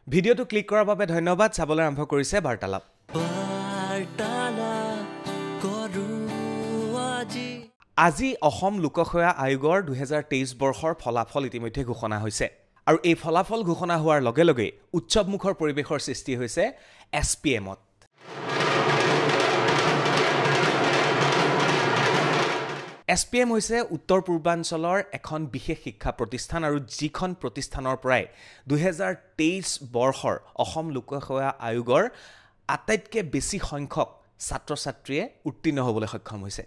ভিডিঅ'টো ক্লিক কৰাৰ বাবে ধন্যবাদ চাবলৈ আৰম্ভ কৰিছে বাৰ্তালাপ আজি অসম লোকসেৱা আয়োগৰ 2023 বৰ্ষৰ ফলাফল ইতিমধ্যে ঘোষণা হৈছে আৰু এই ফলাফল ঘোষণা হোৱাৰ লগে লগে উৎসৱমুখৰ পৰিৱেশৰ সৃষ্টি হৈছে এছপিএমত এছপিএম হৈছে উত্তৰ পূৰ্বাঞ্চলৰ এখন বিশেষ শিক্ষা প্ৰতিষ্ঠান আৰু যিখন প্ৰতিষ্ঠানৰ পৰাই 2023 বৰ্ষৰ অসম লোকসেৱা আয়োগৰ আটাইতকৈ বেছি সংখ্যক ছাত্ৰ-ছাত্ৰীয়ে উত্তীৰ্ণ হ'বলৈ সক্ষম হৈছে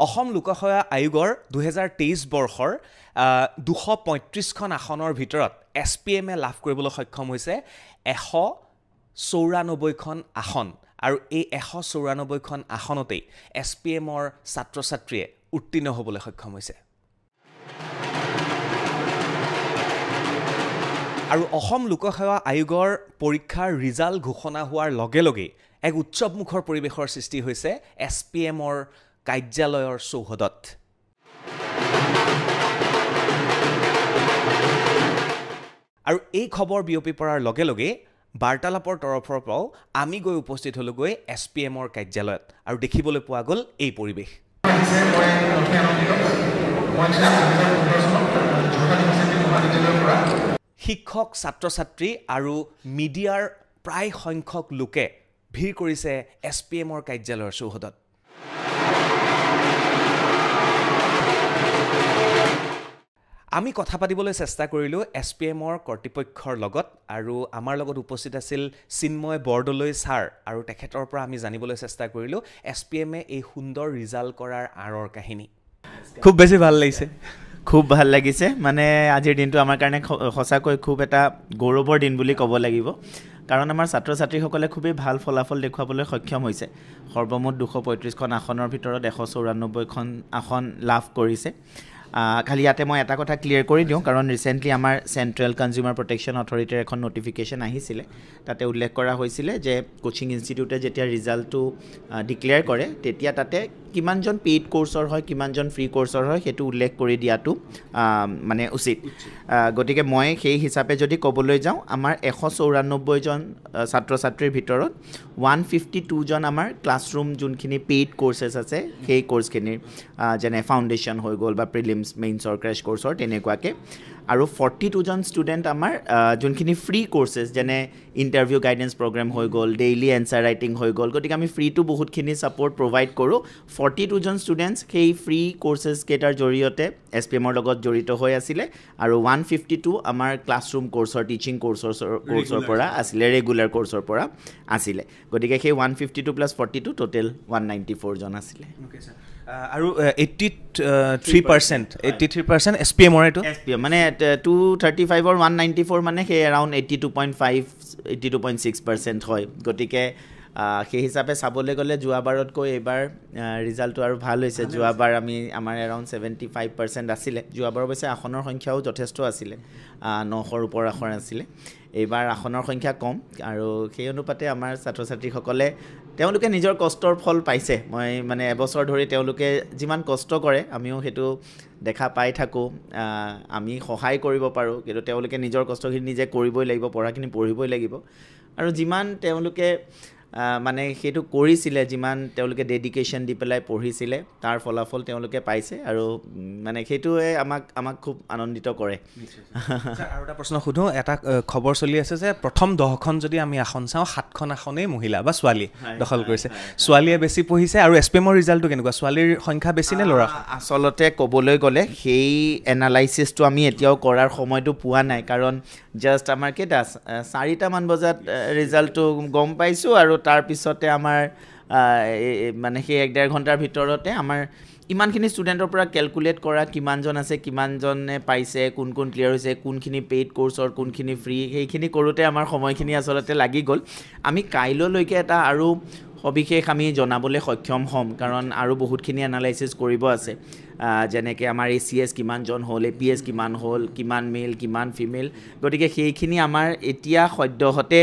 অসম লোকসেৱা আয়োগৰ 2023 বৰ্ষৰ 235খন আসনৰ ভিতৰত এছপিএমে লাভ কৰিবলৈ সক্ষম হৈছে 194খন আসন আৰু এই 194খন আসনতেই এছপিএমৰ ছাত্ৰ-ছাত্ৰীয়ে উত্তীৰ্ণ হ'বলৈ সক্ষম হৈছে আৰু অসম লোকসেৱা আয়োগৰ পৰীক্ষাৰ ৰিজাল্ট ঘোষণা হোৱাৰ লগে লগে এক উৎসৱমুখৰ পৰিৱেশৰ সৃষ্টি হৈছে এছপিএমৰ কাৰ্যালয়ৰ চৌহদত আৰু এই খবৰ বিয়পি পৰাৰ লগে লগে বাৰ্তালাপৰ তৰফৰ পৰাও আমি গৈ উপস্থিত হ'লোগৈ এছপিএমৰ কাৰ্যালয়ত আৰু দেখিবলৈ পোৱা গ'ল এই পৰিৱেশ শিক্ষক ছাত্ৰ-ছাত্ৰী আৰু মিডিয়াৰ প্ৰায় সংখ্যক লোকে ভিৰ কৰিছে এছপিএমৰ কাৰ্যালয়ৰ চৌহদত আমি কথা পাতিবলৈ চেষ্টা কৰিলোঁ এছপিএমৰ কৰ্তৃপক্ষৰ লগত আৰু আমাৰ লগত উপস্থিত আছিল চিন্ময় বৰদলৈ ছাৰ আৰু তেখেতৰ পৰা আমি জানিবলৈ চেষ্টা কৰিলোঁ এছপিএমে এই সুন্দৰ ৰিজাল্ট কৰাৰ আঁৰৰ কাহিনী খুব বেছি ভাল লাগিছে খুব ভাল লাগিছে মানে আজিৰ দিনটো আমাৰ কাৰণে সঁচাকৈ খুব এটা গৌৰৱৰ দিন বুলি ক'ব লাগিব কাৰণ আমাৰ ছাত্ৰ-ছাত্ৰীসকলে খুবেই ভাল ফলাফল দেখুৱাবলৈ সক্ষম হৈছে সৰ্বমুঠ 235খন আসনৰ ভিতৰত 194খন আসন লাভ কৰিছে খালি ইয়াতে মই এটা কথা ক্লিয়াৰ কৰি দিওঁ কাৰণ ৰিচেণ্টলি আমাৰ চেণ্ট্ৰেল কনজিউমাৰ প্ৰটেকশ্যন অথৰিটিৰ এখন নটিফিকেশ্যন আহিছিলে তাতে উল্লেখ কৰা হৈছিলে যে কোচিং ইনষ্টিটিউটে যেতিয়া ৰিজাল্টটো ডিক্লেয়াৰ কৰে তেতিয়া তাতে কিমানজন পেইড কোৰ্চৰ হয় কিমানজন ফ্ৰী কোৰ্চৰ হয় সেইটো উল্লেখ কৰি দিয়াটো মানে উচিত গতিকে মই সেই হিচাপে যদি ক'বলৈ যাওঁ আমাৰ 194জন ছাত্ৰ-ছাত্ৰীৰ ভিতৰত 152জন আমাৰ ক্লাছৰুম যোনখিনি পেইড কোৰ্চেছ আছে সেই কোৰ্চখিনিৰ যেনে ফাউণ্ডেশ্যন হৈ গ'ল বা প্ৰিলিমছ মেইনছৰ ক্ৰেছ কোৰ্চৰ তেনেকুৱাকৈ আৰু 42জন ষ্টুডেণ্ট আমাৰ যোনখিনি ফ্ৰী কোৰ্চেছ যেনে ইণ্টাৰভিউ গাইডেন্স প্ৰগ্ৰেম হৈ গ'ল ডেইলি এনচাৰ ৰাইটিং হৈ গ'ল গতিকে আমি ফ্ৰীটো বহুতখিনি ছাপৰ্ট প্ৰভাইড কৰোঁ 42জন ষ্টুডেণ্টছ সেই ফ্ৰী কোৰ্চেছ কেইটাৰ জৰিয়তে এছপিএমৰ লগত জড়িত হৈ আছিলে আৰু 152 আমাৰ ক্লাছৰুম কোৰ্চৰ টিচিং কোৰ্চৰ পৰা আছিলে ৰেগুলাৰ কোৰ্চৰ পৰা আছিলে গতিকে সেই 152 + 42 টোটেল 194জন আছিলে আৰু 83% এছপিএমৰ এইটো এছপিএম মানে 235 194 মানে সেই এৰাউণ্ড 82.6% হয় গতিকে সেই হিচাপে চাবলৈ গ'লে যোৱাবাৰতকৈ এইবাৰ ৰিজাল্টটো আৰু ভাল হৈছে যোৱাবাৰ আমাৰ এৰাউণ্ড 75% আছিলে যোৱাবাৰ অৱশ্যে আসনৰ সংখ্যাও যথেষ্ট আছিলে 900ৰ ওপৰ আসন আছিলে এইবাৰ আসনৰ সংখ্যা কম আৰু সেই অনুপাতে আমাৰ ছাত্ৰ-ছাত্ৰীসকলে তেওঁলোকে নিজৰ কষ্টৰ ফল পাইছে মই মানে এবছৰ ধৰি তেওঁলোকে যিমান কষ্ট কৰে আমিও সেইটো দেখা পাই থাকোঁ আমি সহায় কৰিব পাৰোঁ কিন্তু তেওঁলোকে নিজৰ কষ্টখিনি নিজে কৰিবই লাগিব পঢ়াখিনি পঢ়িবই লাগিব আৰু যিমান তেওঁলোকে মানে সেইটো কৰিছিলে যিমান তেওঁলোকে ডেডিকেশ্যন দি পেলাই পঢ়িছিলে তাৰ ফলাফল তেওঁলোকে পাইছে আৰু মানে সেইটোৱে আমাক খুব আনন্দিত কৰে আৰু এটা প্ৰশ্ন সুধোঁ এটা খবৰ চলি আছে যে প্ৰথম 10খন যদি আমি আসন চাওঁ 7খন আসনেই মহিলা বা ছোৱালী দখল কৰিছে ছোৱালীয়ে বেছি পঢ়িছে আৰু এছপিএমৰ ৰিজাল্টটো কেনেকুৱা ছোৱালীৰ সংখ্যা বেছি নে ল'ৰা আচলতে ক'বলৈ গ'লে সেই এনালাইচিছটো আমি এতিয়াও কৰাৰ সময়টো পোৱা নাই কাৰণ জাষ্ট আমাৰ কেইটা 4টামান বজাত ৰিজাল্টটো গম পাইছোঁ আৰু তাৰপিছতে আমাৰ মানে সেই 1.5 ঘণ্টাৰ ভিতৰতে আমাৰ ইমানখিনি ষ্টুডেণ্টৰ পৰা কেলকুলেট কৰা কিমানজন আছে কিমানজনে পাইছে কোন ক্লিয়াৰ হৈছে কোনখিনি পেইড কোৰ্চৰ কোনখিনি ফ্ৰী সেইখিনি কৰোঁতে আমাৰ সময়খিনি আচলতে লাগি গ'ল আমি কাইলৈলৈকে এটা আৰু সবিশেষ আমি জনাবলৈ সক্ষম হ'ম কাৰণ আৰু বহুতখিনি এনালাইচিছ কৰিব আছে যেনেকৈ আমাৰ ACS কিমানজন হ'ল APS কিমান হ'ল কিমান মেল কিমান ফিমেল গতিকে সেইখিনি আমাৰ এতিয়া সদ্যহতে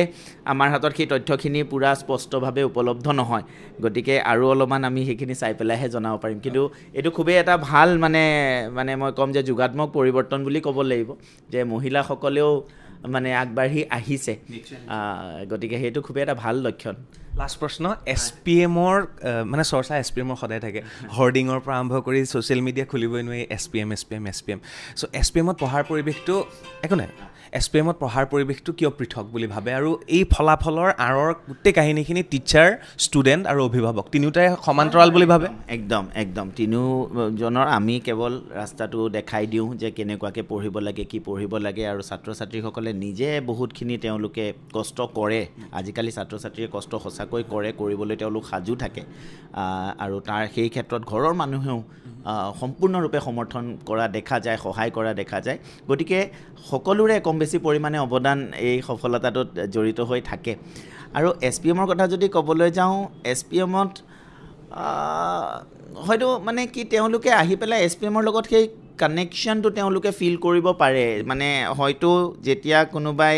আমাৰ হাতত সেই তথ্যখিনি পূৰা স্পষ্টভাৱে উপলব্ধ নহয় গতিকে আৰু অলপমান আমি সেইখিনি চাই পেলাইহে জনাব পাৰিম কিন্তু এইটো খুবেই এটা ভাল মানে মই ক'ম যে যুগাত্মক পৰিৱৰ্তন বুলি ক'ব লাগিব যে মহিলাসকলেও মানে আগবাঢ়ি আহিছে গতিকে সেইটো খুবেই এটা ভাল লক্ষণ লাষ্ট প্ৰশ্ন SPMৰ মানে চৰ্চা SPMৰ সদায় থাকে হৰ্ডিঙৰ পৰা আৰম্ভ কৰি ছ'চিয়েল মিডিয়া খুলিবই নোৱাৰি SPM চ' SPMত পঢ়াৰ পৰিৱেশটো একো নাই SPMত পঢ়াৰ পৰিৱেশটো কিয় পৃথক বুলি ভাবে আৰু এই ফলাফলৰ আঁৰৰ গোটেই কাহিনীখিনি টিচাৰ ষ্টুডেণ্ট আৰু অভিভাৱক তিনিওটাই সমান্তৰাল বুলি ভাবে একদম তিনিওজনৰ আমি কেৱল ৰাস্তাটো দেখাই দিওঁ যে কেনেকুৱাকৈ পঢ়িব লাগে কি পঢ়িব লাগে আৰু ছাত্ৰ ছাত্ৰীসকলে নিজে বহুতখিনি তেওঁলোকে কষ্ট কৰে আজিকালি ছাত্ৰ ছাত্ৰীয়ে কষ্ট সঁচাকৈ কৰিবলৈ তেওঁলোক সাজু থাকে আৰু তাৰ সেই ক্ষেত্ৰত ঘৰৰ মানুহেও সম্পূৰ্ণৰূপে সমৰ্থন কৰা দেখা যায় সহায় কৰা দেখা যায় গতিকে সকলোৰে কম বেছি পৰিমাণে অৱদান এই সফলতাটোত জড়িত হৈ থাকে আৰু SPMৰ কথা যদি ক'বলৈ যাওঁ SPMত হয়তো মানে কি তেওঁলোকে আহি পেলাই SPMৰ লগত সেই কানেকশ্যনটো তেওঁলোকে ফিল কৰিব পাৰে মানে হয়তো যেতিয়া কোনোবাই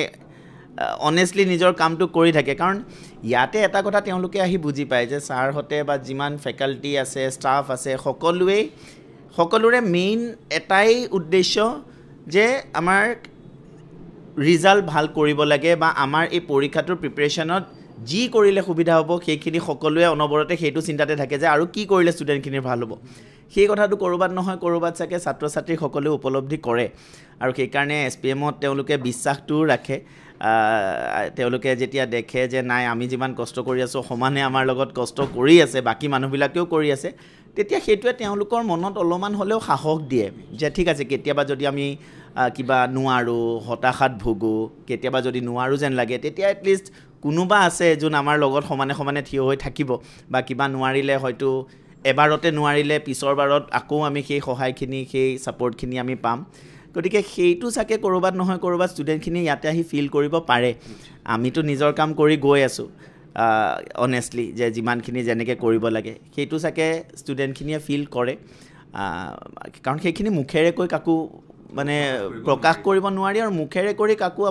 অনেষ্টলি নিজৰ কামটো কৰি থাকে কাৰণ ইয়াতে এটা কথা তেওঁলোকে আহি বুজি পায় যে ছাৰহঁতে বা যিমান ফেকাল্টি আছে ষ্টাফ আছে সকলোৰে মেইন এটাই উদ্দেশ্য যে আমাৰ ৰিজাল্ট ভাল কৰিব লাগে বা আমাৰ এই পৰীক্ষাটোৰ প্ৰিপাৰেশ্যনত যি কৰিলে সুবিধা হ'ব সেইখিনি সকলোৱে অনবৰতে সেইটো চিন্তাতে থাকে যে আৰু কি কৰিলে ষ্টুডেণ্টখিনিৰ ভাল হ'ব সেই কথাটো ক'ৰবাত নহয় ক'ৰবাত চাগে ছাত্ৰ ছাত্ৰীসকলেও উপলব্ধি কৰে আৰু সেইকাৰণে SPMত তেওঁলোকে বিশ্বাসটোও ৰাখে তেওঁলোকে যেতিয়া দেখে যে নাই আমি যিমান কষ্ট কৰি আছোঁ সমানে আমাৰ লগত কষ্ট কৰি আছে বাকী মানুহবিলাকেও কৰি আছে তেতিয়া সেইটোৱে তেওঁলোকৰ মনত অলপমান হ'লেও সাহস দিয়ে যে ঠিক আছে কেতিয়াবা যদি আমি কিবা নোৱাৰোঁ হতাশাত ভোগোঁ কেতিয়াবা যদি নোৱাৰোঁ যেন লাগে তেতিয়া এটলিষ্ট কোনোবা আছে যোন আমাৰ লগত সমানে থিয় হৈ থাকিব বা কিবা নোৱাৰিলে হয়তো এবাৰতে নোৱাৰিলে পিছৰ বাৰত আকৌ আমি সেই সহায়খিনি সেই ছাপৰ্টখিনি আমি পাম গতিকে সেইটো চাগে ক'ৰবাত নহয় ক'ৰবাত ষ্টুডেণ্টখিনি ইয়াতে আহি ফিল কৰিব পাৰে আমিতো নিজৰ কাম কৰি গৈ আছোঁ অনেষ্টলি যে যিমানখিনি যেনেকৈ কৰিব লাগে সেইটো চাগে ষ্টুডেণ্টখিনিয়ে ফিল কৰে কাৰণ সেইখিনি মুখেৰে কৈ কাকো মানে প্ৰকাশ কৰিব নোৱাৰি আৰু মুখেৰে কৰি কাকো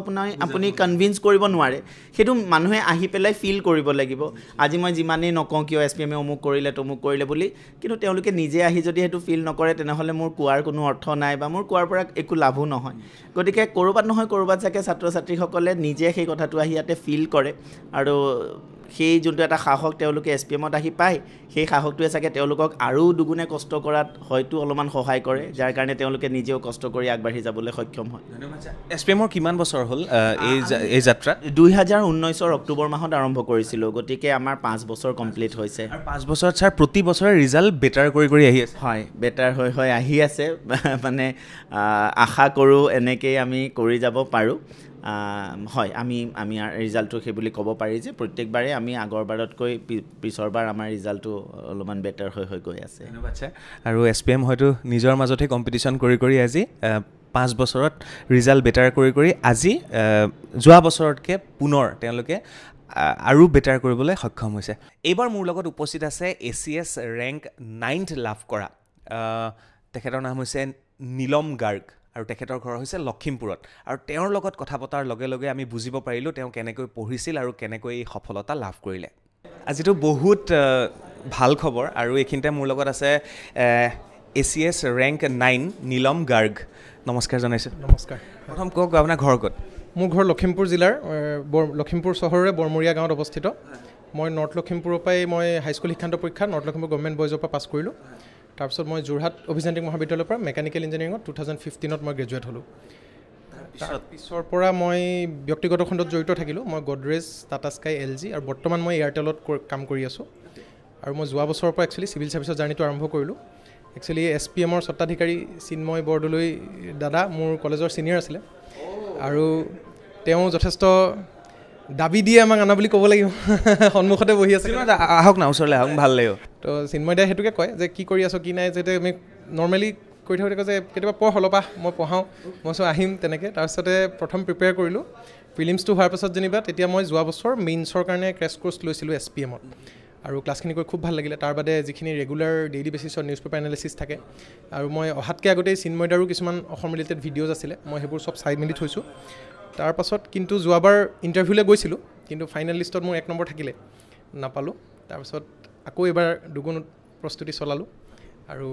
আপুনি কনভিন্স কৰিব নোৱাৰে সেইটো মানুহে আহি পেলাই ফিল কৰিব লাগিব আজি মই যিমানেই নকওঁ কিয় SPMে অমুক কৰিলে বুলি কিন্তু তেওঁলোকে নিজে আহি যদি সেইটো ফিল নকৰে তেনেহ'লে মোৰ কোৱাৰ কোনো অৰ্থ নাই বা মোৰ কোৱাৰ পৰা একো লাভো নহয় গতিকে ক'ৰবাত নহয় ক'ৰবাত চাগে ছাত্ৰ ছাত্ৰীসকলে নিজে সেই কথাটো আহি ইয়াতে ফিল কৰে আৰু সেই যোনটো এটা সাহস তেওঁলোকে SPMত আহি পায় সেই সাহসটোৱে চাগে তেওঁলোকক আৰু দুগুণে কষ্ট কৰাত হয়তো অলপমান সহায় কৰে যাৰ কাৰণে তেওঁলোকে নিজেও কষ্ট কৰি আগবাঢ়ি যাবলৈ সক্ষম হয় SPMৰ কিমান বছৰ হ'ল এই যাত্ৰা 2019 অক্টোবৰ মাহত আৰম্ভ কৰিছিলোঁ গতিকে আমাৰ 5 বছৰ কমপ্লিট হৈছে আৰু 5 বছৰত ছাৰ প্ৰতি বছৰে ৰিজাল্ট বেটাৰ কৰি আহি আছে হয় বেটাৰ হৈ আহি আছে মানে আশা কৰোঁ এনেকেই আমি কৰি যাব পাৰোঁ হয় আমি ৰিজাল্টটো সেই বুলি ক'ব পাৰি যে প্ৰত্যেকবাৰে আমি আগৰবাৰতকৈ পিছৰবাৰ আমাৰ ৰিজাল্টটো অলপমান বেটাৰ হৈ গৈ আছে ধন্যবাদ ছাৰ আৰু SPM হয়তো নিজৰ মাজতে কম্পিটিশ্যন কৰি আজি 5 বছৰত ৰিজাল্ট বেটাৰ কৰি আজি যোৱা বছৰতকৈ পুনৰ তেওঁলোকে আৰু বেটাৰ কৰিবলৈ সক্ষম হৈছে এইবাৰ মোৰ লগত উপস্থিত আছে ACS ৰেংক 9th লাভ কৰা তেখেতৰ নাম হৈছে নীলম গাৰ্গ আৰু তেখেতৰ ঘৰ হৈছে লখিমপুৰত আৰু তেওঁৰ লগত কথা পতাৰ লগে লগে আমি বুজিব পাৰিলোঁ তেওঁ কেনেকৈ পঢ়িছিল আৰু কেনেকৈ এই সফলতা লাভ কৰিলে আজিতো বহুত ভাল খবৰ আৰু এইখিনিতে মোৰ লগত আছে ACS ৰেংক 9 নীলম গাৰ্গ নমস্কাৰ জনাইছোঁ নমস্কাৰ প্ৰথম কওক আপোনাৰ ঘৰ ক'ত মোৰ ঘৰ লখিমপুৰ জিলাৰ লখিমপুৰ চহৰৰে বৰমৰীয়া গাঁৱত অৱস্থিত মই নৰ্থ লখিমপুৰৰ পৰাই মই হাইস্কুল শিক্ষান্ত পৰীক্ষা নৰ্থ লখিমপুৰ গভৰ্ণমেণ্ট বইজৰ পৰা পাছ কৰিলোঁ তাৰপিছত মই যোৰহাট অভিযান্ত্ৰিক মহাবিদ্যালয়ৰ পৰা মেকানিকেল ইঞ্জিনিয়াৰিঙত 2015ত মই গ্ৰেজুৱেট হ'লোঁ পিছৰ পৰা মই ব্যক্তিগত খণ্ডত জড়িত থাকিলোঁ মই গডৰেজ টাটা স্কাই LG আৰু বৰ্তমান মই এয়াৰটেলত কাম কৰি আছোঁ আৰু মই যোৱা বছৰৰ পৰা একচুৱেলি চিভিল ছাৰ্ভিচৰ জাৰ্ণিটো আৰম্ভ কৰিলোঁ একচুৱেলি SPMৰ স্বত্বাধিকাৰী চিন্ময় বৰদলৈ দাদা মোৰ কলেজৰ ছিনিয়ৰ আছিলে আৰু তেওঁ যথেষ্ট দাবী দিয়ে আমাক আনা বুলি ক'ব লাগিব সন্মুখতে বহি আছে আহক না ওচৰলৈ আহক ভাল লাগিব তো চিন্ময় দাই সেইটোকে কয় যে কি কৰি আছোঁ কি নাই যেতিয়া আমি নৰ্মেলি কৰি থাকোঁ যে কেতিয়াবা পঢ় অলপা মই পঢ়াওঁ মই আহিম তেনেকৈ তাৰপিছতে প্ৰথম প্ৰিপেয়াৰ কৰিলোঁ প্ৰিলিমছটো হোৱাৰ পাছত যেনিবা তেতিয়া মই যোৱা বছৰ মেইনছৰ কাৰণে ক্ৰেছ কৰ্চ লৈছিলোঁ SPMত আৰু ক্লাছখিনি কৰি খুব ভাল লাগিলে তাৰ বাদে যিখিনি ৰেগুলাৰ ডেইলি বেচিছত নিউজ পেপাৰ এনালিচিছ থাকে আৰু মই অহাতকৈ আগতেই চিন্ময়দাৰো কিছুমান অসম ৰিলেটেড ভিডিঅ'জ আছিলে মই সেইবোৰ চব চাই মেলি থৈছোঁ তাৰপাছত কিন্তু যোৱাবাৰ ইণ্টাৰভিউলৈ গৈছিলোঁ কিন্তু ফাইনেল লিষ্টত মোৰ 1 নম্বৰ থাকিলে নাপালোঁ তাৰপাছত আকৌ এইবাৰ দুগুণ প্ৰস্তুতি চলালোঁ আৰু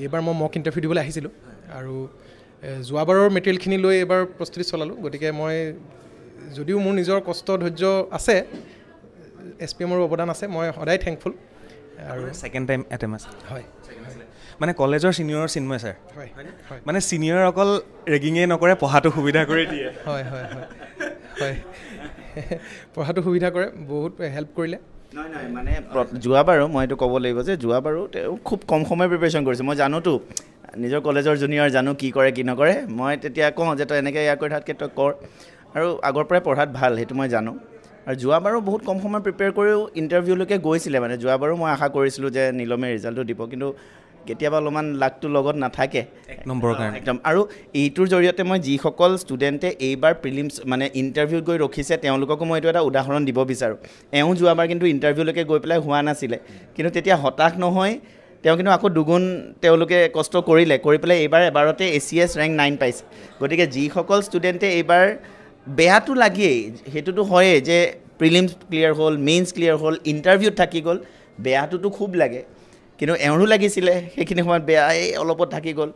এইবাৰ মই মক ইণ্টাৰভিউ দিবলৈ আহিছিলোঁ আৰু যোৱাবাৰৰ মেটেৰিয়েলখিনি লৈ এইবাৰ প্ৰস্তুতি চলালোঁ গতিকে মই যদিও মোৰ নিজৰ কষ্ট ধৈৰ্য আছে SPMৰ অৱদান আছে মই সদায় থেংকফুল আৰু ছেকেণ্ড টাইম এটেম্প আছে হয় মানে কলেজৰ ছিনিয়ৰ চিন্ময় ছাৰ হয় মানে ছিনিয়ৰ অকল ৰেগিঙে নকৰে পঢ়াটো সুবিধা কৰি দিয়ে হয় পঢ়াটো সুবিধা কৰে বহুত হেল্প কৰিলে নহয় মানে যোৱাবাৰো মই এইটো ক'ব লাগিব যে যোৱাবাৰো তেওঁ খুব কম সময় প্ৰিপেৰেশ্যন কৰিছে মই জানোতো নিজৰ কলেজৰ জুনিয়ৰ জানো কি কৰে কি নকৰে মই তেতিয়া কওঁ যে তই এনেকৈ ইয়াৰ কৰি থাকতকৈ তই কৰ আৰু আগৰ পৰাই পঢ়াত ভাল সেইটো মই জানো আৰু যোৱাবাৰো বহুত কম সময় প্ৰিপেয়াৰ কৰিও ইণ্টাৰভিউলৈকে গৈছিলে মানে যোৱাবাৰো মই আশা কৰিছিলোঁ যে নীলমে ৰিজাল্টটো দিব কিন্তু কেতিয়াবা অলপমান লাকটো লগত নাথাকে 1 নম্বৰৰ কাৰণে একদম আৰু এইটোৰ জৰিয়তে মই যিসকল ষ্টুডেণ্টে এইবাৰ প্ৰিলিমছ মানে ইণ্টাৰভিউত গৈ ৰখিছে তেওঁলোককো মই এইটো এটা উদাহৰণ দিব বিচাৰোঁ এওঁ যোৱাবাৰ কিন্তু ইণ্টাৰভিউলৈকে গৈ পেলাই হোৱা নাছিলে কিন্তু তেতিয়া হতাশ নহয় তেওঁ কিন্তু আকৌ দুগুণ তেওঁলোকে কষ্ট কৰি পেলাই এইবাৰ এবাৰতে ACS ৰেংক 9 পাইছে গতিকে যিসকল ষ্টুডেণ্টে এইবাৰ বেয়াটো লাগেই সেইটোতো হয়েই যে প্ৰিলিমছ ক্লিয়াৰ হ'ল মেইনছ ক্লিয়াৰ হ'ল ইণ্টাৰভিউত থাকি গ'ল বেয়াটোতো খুব লাগে কিন্তু এওঁৰো লাগিছিলে সেইখিনি সময়ত বেয়া অলপত থাকি গ'ল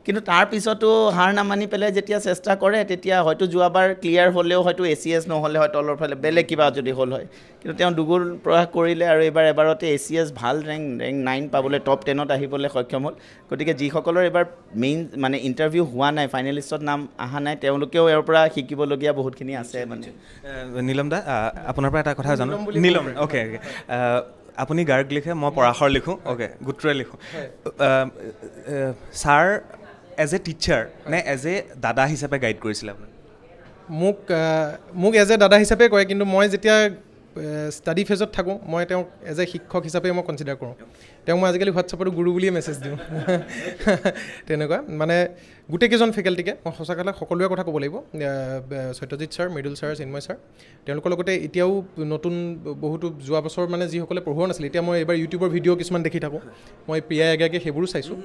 কিন্তু তাৰপিছতো হাৰ নামানি পেলাই যেতিয়া চেষ্টা কৰে তেতিয়া হয়তো যোৱাবাৰ ক্লিয়াৰ হ'লেও হয়তো ACS নহ'লে হয় তলৰ ফালে বেলেগ কিবা যদি হ'ল হয় কিন্তু তেওঁ দুগুণ প্ৰয়াস কৰিলে আৰু এবাৰতে ACS ভাল ৰেংক 9 পাবলৈ টপ 10ত আহিবলৈ সক্ষম হ'ল গতিকে যিসকলৰ এইবাৰ মেইন মানে ইণ্টাৰভিউ হোৱা নাই ফাইনেলিষ্টত নাম অহা নাই তেওঁলোকেও ইয়াৰ পৰা শিকিবলগীয়া বহুতখিনি আছে মানে নীলম দা আপোনাৰ পৰা এটা কথা জানো নীলম অ'কে আপুনি গাৰ্গ লিখে মই পৰাশৰ লিখোঁ অ'কে গোটৰে লিখোঁ ছাৰ এজ এ টিচাৰ নে এজ এ দাদা হিচাপে গাইড কৰিছিলে আপুনি মোক এজ এ দাদা হিচাপে কয় কিন্তু মই যেতিয়া ষ্টাডি ফেজত থাকোঁ মই তেওঁক এজ এ শিক্ষক হিচাপে মই কনচিডাৰ কৰোঁ তেওঁক মই আজিকালি হোৱাটছআপতো গুৰু বুলিয়ে মেছেজ দিওঁ তেনেকুৱা মানে গোটেইকেইজন ফেকাল্টিকে মই সঁচাকৈ সকলোৰে কথা ক'ব লাগিব Satyajit sir Mridul sir Chinmoy sir তেওঁলোকৰ লগতে এতিয়াও নতুন বহুতো যোৱা বছৰ মানে যিসকলে পঢ়োৱা নাছিলে এতিয়া মই এইবাৰ ইউটিউবৰ ভিডিঅ' কিছুমান দেখি থাকোঁ মই প্ৰিয়াই আগে সেইবোৰো চাইছোঁ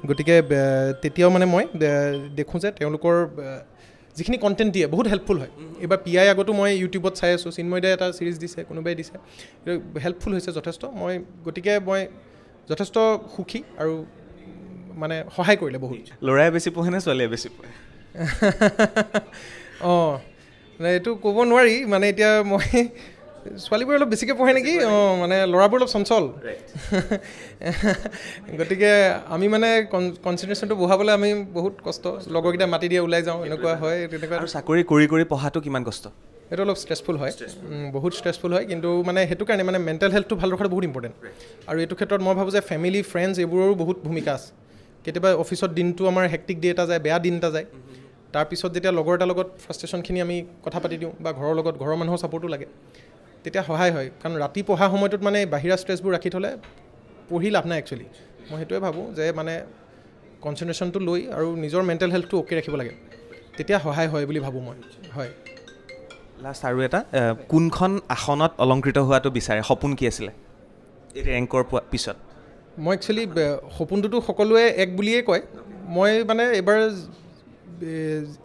গতিকে তেতিয়াও মানে মই দেখোঁ যে তেওঁলোকৰ যিখিনি কণ্টেণ্ট দিয়ে বহুত হেল্পফুল হয় এইবাৰ PI আগতো মই ইউটিউবত চাই আছোঁ চিন্ময়দাই এটা ছিৰিজ দিছে কোনোবাই দিছে হেল্পফুল হৈছে যথেষ্ট গতিকে মই যথেষ্ট সুখী আৰু মানে সহায় কৰিলে বহুত ল'ৰাই বেছি পঢ়ে নে ছোৱালীয়ে বেছি পঢ়ে অঁ মানে এইটো ক'ব নোৱাৰি মানে এতিয়া মই ছোৱালীবোৰ অলপ বেছিকৈ পঢ়ে নেকি মানে ল'ৰাবোৰ অলপ চঞ্চল গতিকে আমি মানে কনচেনট্ৰেশ্যনটো বঢ়াবলৈ আমি বহুত কষ্ট লগৰকেইটা মাতি দিয়ে ওলাই যাওঁ এনেকুৱা হয় তেনেকুৱা আৰু চাকৰি কৰি পঢ়াটো কিমান কষ্ট এইটো অলপ ষ্ট্ৰেছফুল হয় বহুত ষ্ট্ৰেছফুল হয় কিন্তু মানে সেইটো কাৰণে মানে মেণ্টেল হেল্থটো ভাল ৰখাটো বহুত ইম্পৰ্টেণ্ট আৰু এইটো ক্ষেত্ৰত মই ভাবোঁ যে ফেমিলি ফ্ৰেণ্ডছ এইবোৰৰো বহুত ভূমিকা আছে কেতিয়াবা অফিচত দিনটো আমাৰ হেক্টিক ডে এটা যায় বেয়া দিন এটা যায় তাৰপিছত যেতিয়া লগৰ এটাৰ লগত ফ্ৰাষ্ট্ৰেশ্যনখিনি আমি কথা পাতি দিওঁ বা ঘৰৰ মানুহৰ ছাপৰ্টো লাগে তেতিয়া সহায় হয় কাৰণ ৰাতি পঢ়া সময়টোত মানে বাহিৰা ষ্ট্ৰেছবোৰ ৰাখি থ'লে পঢ়ি লাভ নাই একচুৱেলি মই সেইটোৱে ভাবোঁ যে মানে কনচেনট্ৰেশ্যনটো লৈ আৰু নিজৰ মেণ্টেল হেল্থটো অ'কে ৰাখিব লাগে তেতিয়া সহায় হয় বুলি ভাবোঁ মই হয় লাষ্ট আৰু এটা কোনখন আসনত অলংকৃত হোৱাটো বিচাৰে সপোন কি আছিলে এই ৰেংকৰ পিছত মই একচুৱেলি সপোনটোতো সকলোৱে এক বুলিয়েই কয় মই মানে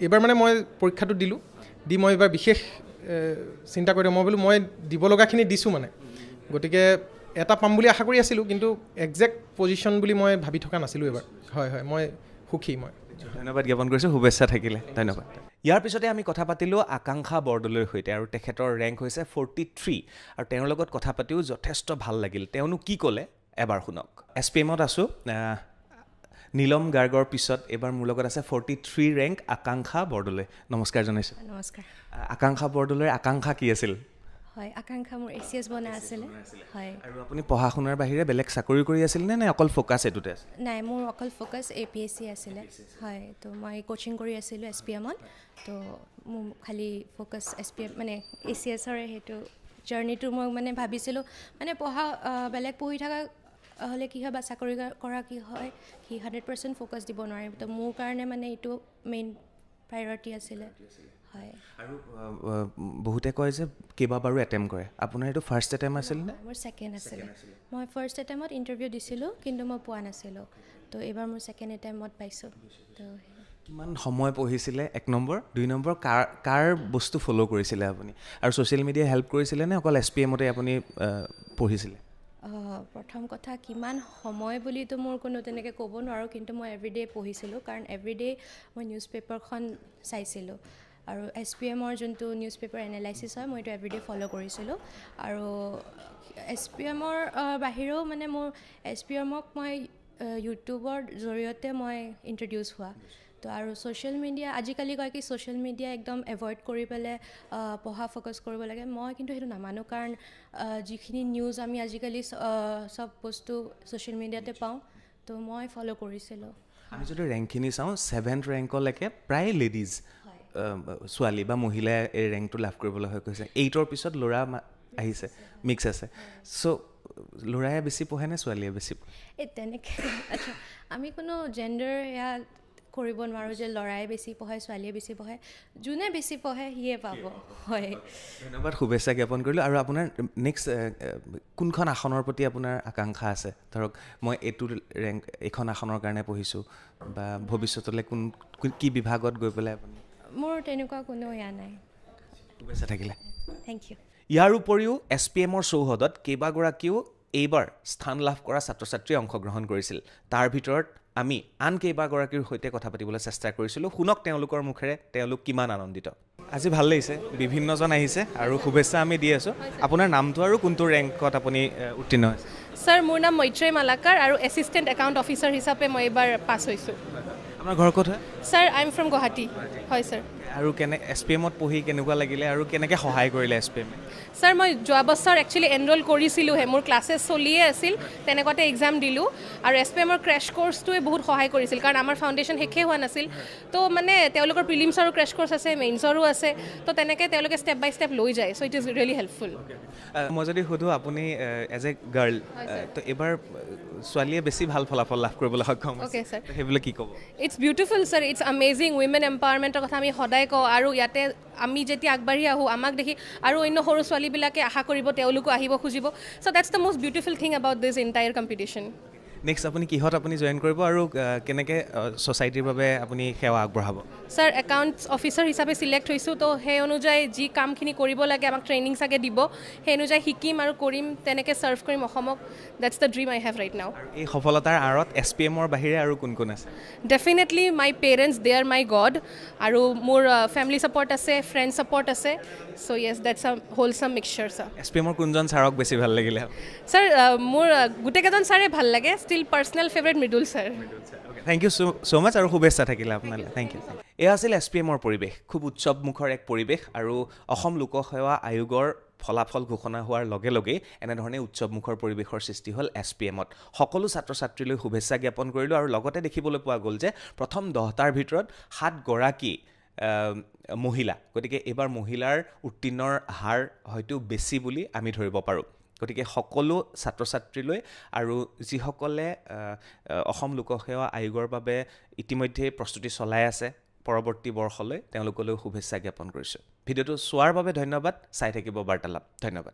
এইবাৰ মানে মই পৰীক্ষাটো দিলোঁ দি মই এইবাৰ বিশেষ চিন্তা কৰি দিওঁ মই বোলো মই দিব লগাখিনি দিছোঁ মানে গতিকে এটা পাম বুলি আশা কৰি আছিলোঁ কিন্তু একজেক্ট পজিশ্যন বুলি মই ভাবি থকা নাছিলোঁ এইবাৰ হয় মই সুখী মই ধন্যবাদ জ্ঞাপন কৰিছোঁ শুভেচ্ছা থাকিলে ধন্যবাদ ইয়াৰ পিছতে আমি কথা পাতিলোঁ আকাংক্ষা বৰদলৈৰ সৈতে আৰু তেখেতৰ ৰেংক হৈছে 43 আৰু তেওঁৰ লগত কথা পাতিও যথেষ্ট ভাল লাগিল তেওঁনো কি ক'লে এবাৰ শুনক SPMত আছোঁ নীলম গাৰ্গৰ পিছত এইবাৰ মোৰ লগত আছে 43 ৰেংক আকাংক্ষা বৰদলৈ নমস্কাৰ জনাইছোঁ নমস্কাৰ আকাংক্ষা বৰদলৈৰ আকাংক্ষা কি আছিল হয় আকাংক্ষা মোৰ ACS বনা আছিলে হয় আৰু আপুনি পঢ়া শুনাৰ বাহিৰে বেলেগ চাকৰি কৰি আছিল নে অকল ফ'কাছ এইটোতে আছে নাই মোৰ অকল ফ'কাছ APSC আছিলে হয় তো মই কোচিং কৰি আছিলোঁ SPMত তো মোৰ খালি ফ'কাছ SPM মানে ACSৰ সেইটো জাৰ্ণিটো মই মানে ভাবিছিলোঁ মানে বেলেগ পঢ়ি থকা হ'লে কি হয় বা চাকৰি কৰা কি হয় সি 100% ফ'কাছ দিব নোৱাৰিম তো মোৰ কাৰণে মানে এইটো মেইন প্ৰায়ৰিটি আছিলে হয় আৰু বহুতে কয় যে কেইবাবাৰো এটেম্প কৰে আপোনাৰ এইটো ফাৰ্ষ্ট এটেম্প আছিল নে মোৰ ছেকেণ্ড আছিলে মই ফাৰ্ষ্ট এটেম্পত ইণ্টাৰভিউ দিছিলোঁ কিন্তু মই পোৱা নাছিলোঁ তো এইবাৰ মোৰ ছেকেণ্ড এটেম্পত পাইছোঁ তো কিমান সময় পঢ়িছিলে 1 নম্বৰ 2 নম্বৰ কাৰ বস্তু ফ'ল' কৰিছিলে আপুনি আৰু ছ'চিয়েল মিডিয়াই হেল্প কৰিছিলে নে অকল SPMতে আপুনি পঢ়িছিলে প্ৰথম কথা কিমান সময় বুলিতো মোৰ কোনো তেনেকৈ ক'ব নোৱাৰোঁ কিন্তু মই এভৰিডে পঢ়িছিলোঁ কাৰণ এভৰিডে মই নিউজ পেপাৰখন চাইছিলোঁ আৰু SPMৰ যোনটো নিউজ পেপাৰ এনালাইচিছ হয় মই এইটো এভৰিডে ফ'ল' কৰিছিলোঁ আৰু SPMৰ বাহিৰেও মানে মোৰ SPMক মই ইউটিউবৰ জৰিয়তে মই ইণ্ট্ৰডিউচ হোৱা তো আৰু ছ'চিয়েল মিডিয়া আজিকালি কয় কি ছ'চিয়েল মিডিয়া একদম এভইড কৰি পেলাই পঢ়া ফ'কাছ কৰিব লাগে মই কিন্তু সেইটো নামানো কাৰণ যিখিনি নিউজ আমি আজিকালি চব বস্তু ছ'চিয়েল মিডিয়াতে পাওঁ তো মই ফ'ল' কৰিছিলোঁ আমি যদি ৰেংকখিনি চাওঁ 7th ৰেংকলৈকে প্ৰায় লেডিজ ছোৱালী বা মহিলাই এই ৰেংকটো লাভ কৰিবলৈ হৈ গৈছে 8ৰ পিছত ল'ৰা আহিছে মিক্স আছে চ' ল'ৰাই বেছি পঢ়ে নে ছোৱালীয়ে বেছি এই তেনেকৈ আচ্ছা আমি কোনো জেণ্ডাৰ এয়া কৰিব নোৱাৰোঁ যে ল'ৰাই বেছি পঢ়ে ছোৱালীয়ে বেছি পঢ়ে যোনে বেছি পঢ়ে সিয়ে পাব হয় ধন্যবাদ শুভেচ্ছা জ্ঞাপন কৰিলোঁ আৰু আপোনাৰ নেক্সট কোনখন আসনৰ প্ৰতি আপোনাৰ আকাংক্ষা আছে ধৰক মই এইটো ৰেংক এইখন আসনৰ কাৰণে পঢ়িছোঁ বা ভৱিষ্যতলৈ কি বিভাগত গৈ পেলাই আপুনি মোৰ তেনেকুৱা কোনো এয়া নাই শুভেচ্ছা থাকিলে থেংক ইউ ইয়াৰ উপৰিও SPMৰ চৌহদত কেইবাগৰাকীও এইবাৰ স্থান লাভ কৰা ছাত্ৰ ছাত্ৰীয়ে অংশগ্ৰহণ কৰিছিল তাৰ ভিতৰত আমি আন কেইবাগৰাকীৰ সৈতে কথা পাতিবলৈ চেষ্টা কৰিছিলোঁ শুনক তেওঁলোকৰ মুখেৰে তেওঁলোক কিমান আনন্দিত আজি ভাল লাগিছে বিভিন্নজন আহিছে আৰু শুভেচ্ছা আমি দি আছোঁ আপোনাৰ নামটো আৰু কোনটো ৰেংকত আপুনি উত্তীৰ্ণ হৈছে ছাৰ মোৰ নাম মৈত্ৰেয় মালাকাৰ আৰু এছিষ্টেণ্ট একাউণ্ট অফিচাৰ হিচাপে মই এইবাৰ পাছ হৈছোঁ আপোনাৰ ঘৰ ক'ত হয় sir I am from Guwahati হয় ছাৰ আৰু SPMত পঢ়ি কেনেকুৱা লাগিলে আৰু কেনেকৈ সহায় কৰিলে SPMে ছাৰ মই যোৱা বছৰ একচুৱেলি এনৰোল কৰিছিলোঁহে মোৰ ক্লাছেছ চলিয়ে আছিল তেনেকুৱাতে এক্সাম দিলোঁ আৰু SPMৰ ক্ৰেছ কৰ্চটোৱে বহুত সহায় কৰিছিল কাৰণ আমাৰ ফাউণ্ডেশ্যন শেষেই হোৱা নাছিল তো মানে তেওঁলোকৰ প্ৰিলিমছৰো ক্ৰেছ কৰ্চ আছে মেইনছৰো আছে তো তেনেকৈ তেওঁলোকে ষ্টেপ বাই ষ্টেপ লৈ যায় চ' ইট ইজ ৰিয়েলি হেল্পফুল মই যদি সুধোঁ আপুনি এজ এ গাৰ্ল তো এইবাৰ ছোৱালীয়ে বেছি ভাল ফলাফল লাভ কৰিবলৈ সক্ষম অ'কে ছাৰ সেইবিলাক কি ক'ব it's beautiful sir it's amazing women এম্পাৱাৰমেণ্টৰ কথা আমি সদায় কওঁ আৰু ইয়াতে আমি যেতিয়া আগবাঢ়ি আহোঁ আমাক দেখি আৰু অন্য সৰু ছোৱালীবিলাকে আশা কৰিব তেওঁলোকো আহিব খুজিব so' that's the most beautiful thing about this entire competition next আপুনি কিহত আপুনি জইন কৰিব আৰু কেনেকৈ ছ'চাইটিৰ বাবে আপুনি সেৱা আগবঢ়াব ছাৰ একাউণ্টছ অফিচাৰ হিচাপে চিলেক্ট হৈছোঁ তো সেই অনুযায়ী যি কামখিনি কৰিব লাগে আমাক ট্ৰেইনিং চাগে দিব সেই অনুযায়ী শিকিম আৰু কৰিম তেনেকৈ ছাৰ্ভ কৰিম অসমক that's the dream I have right now এই সফলতাৰ আঁৰত SPMৰ বাহিৰে আৰু কোন কোন আছে ডেফিনেটলি মাই পেৰেণ্টছ দে আৰ মাই গড আৰু মোৰ ফেমিলি ছাপৰ্ট আছে ফ্ৰেণ্ড ছাপৰ্ট আছে চ' য়েছ দেটছ আ হোলছাম মিক্সচাৰ ছাৰ SPMৰ কোনজন ছাৰক বেছি ভাল লাগিলে ছাৰ মোৰ গোটেইকেইজন ছাৰে ভাল লাগে still personal favourite Mridul sir thank you so' much আৰু শুভেচ্ছা থাকিলে আপোনালৈ থেংক ইউ এয়া আছিল SPMৰ পৰিৱেশ খুব উৎসৱমুখৰ এক পৰিৱেশ আৰু অসম লোকসেৱা আয়োগৰ ফলাফল ঘোষণা হোৱাৰ লগে লগেই এনেধৰণে উৎসৱমুখৰ পৰিৱেশৰ সৃষ্টি হ'ল SPMত সকলো ছাত্ৰ ছাত্ৰীলৈ শুভেচ্ছা জ্ঞাপন কৰিলোঁ আৰু লগতে দেখিবলৈ পোৱা গ'ল যে প্ৰথম 10টাৰ ভিতৰত 7গৰাকী মহিলা গতিকে এইবাৰ মহিলাৰ উত্তীৰ্ণৰ হাৰ হয়তো বেছি বুলি আমি ধৰিব পাৰোঁ গতিকে সকলো ছাত্ৰ ছাত্ৰীলৈ আৰু যিসকলে অসম লোকসেৱা আয়োগৰ বাবে ইতিমধ্যে প্ৰস্তুতি চলাই আছে পৰৱৰ্তী বৰ্ষলৈ তেওঁলোকলৈ শুভেচ্ছা জ্ঞাপন কৰিছোঁ ভিডিঅ'টো চোৱাৰ বাবে ধন্যবাদ চাই থাকিব বাৰ্তালাপ ধন্যবাদ